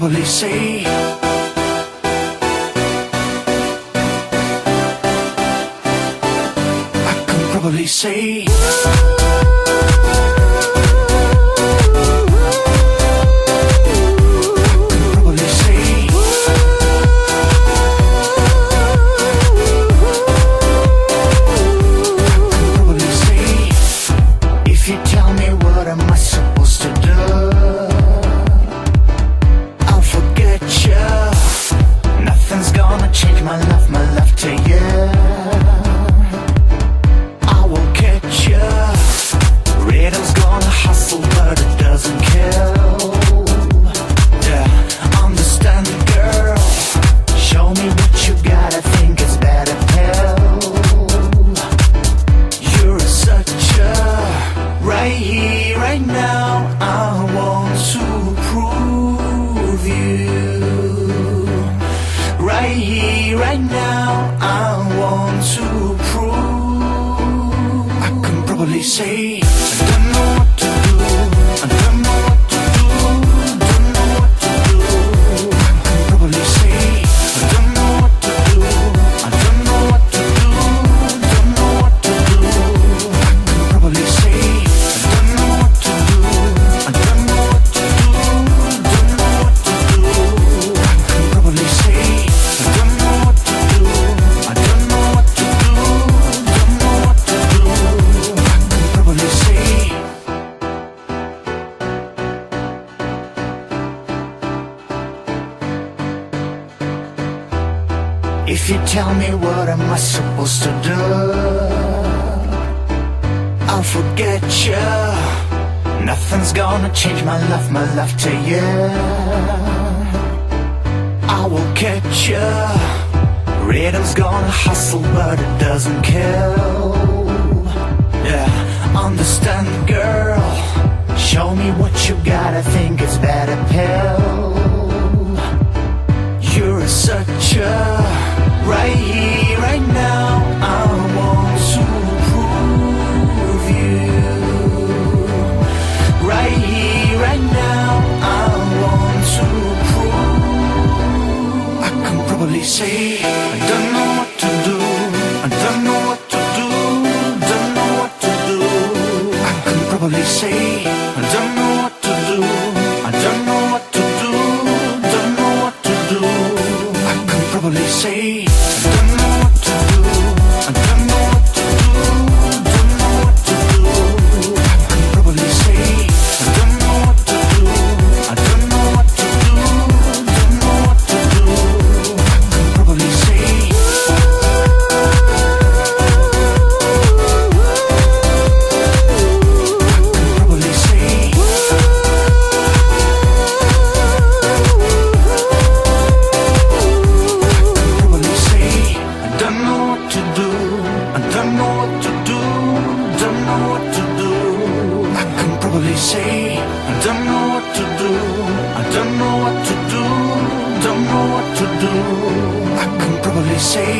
probably say I can probably say change my love to you. I will catch you. Rhythm's gonna hustle, but it doesn't kill. Yeah, understand it, girl. Show me what you got. I think it's better pill. You're such a right here, right now. I want to prove you. Right here, right now, I want to prove. I can probably say I don't know what to do. I don't know what to do. Don't know what to do. I can probably say I don't know what to do. I don't know what to do. Don't know what to do. I can probably say I don't know what to do. I don't know what to do. Don't know what to do. I can probably say if you tell me what am I supposed to do, I'll forget you. Nothing's gonna change my love to you. I will catch you. Rhythm's gonna hustle, but it doesn't kill. Yeah, understand, girl. Show me what you got. I think it's better pill. You're such a right here, right now. I want to prove you. Right here, right now. I want to prove. I can probably say I don't know what to do. I don't know what to do. Don't know what to do. I can probably say I don't know what to do. I don't know what to do. Don't know what to do. I can probably say I don't know what to do. I don't know what to do. Don't know what to do. I can probably say I don't know what to do. I don't know what to do. Don't know what to do. I can probably say say I don't know what to do. I don't know what to do. Don't know what to do. I can probably say